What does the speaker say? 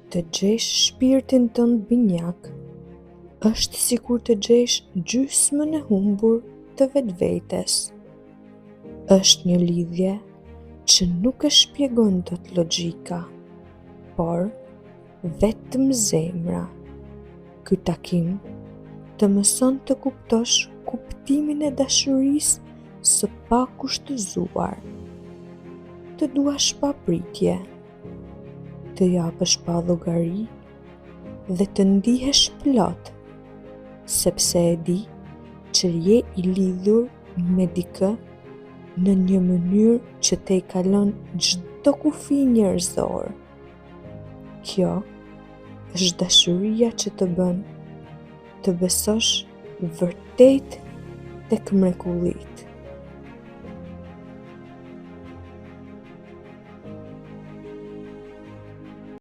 Të gjesh shpirtin tënd binjak është sikur të gjesh gjysmën e humbur të vetvetes. Është një lidhje që nuk e shpjegon dot logjika, por vetëm zemra. Ky takim të mëson të kuptosh kuptimin e dashurisë së pakushtëzuar. Të duash pa pritje, të japësh pa llogari dhe të ndihesh plot, sepse e di që je i lidhur me dikë në një mënyrë që te i kalon çdo kufi njerëzor. Kjo është dashuria që të bën të besosh vërtet tek mrekullitë.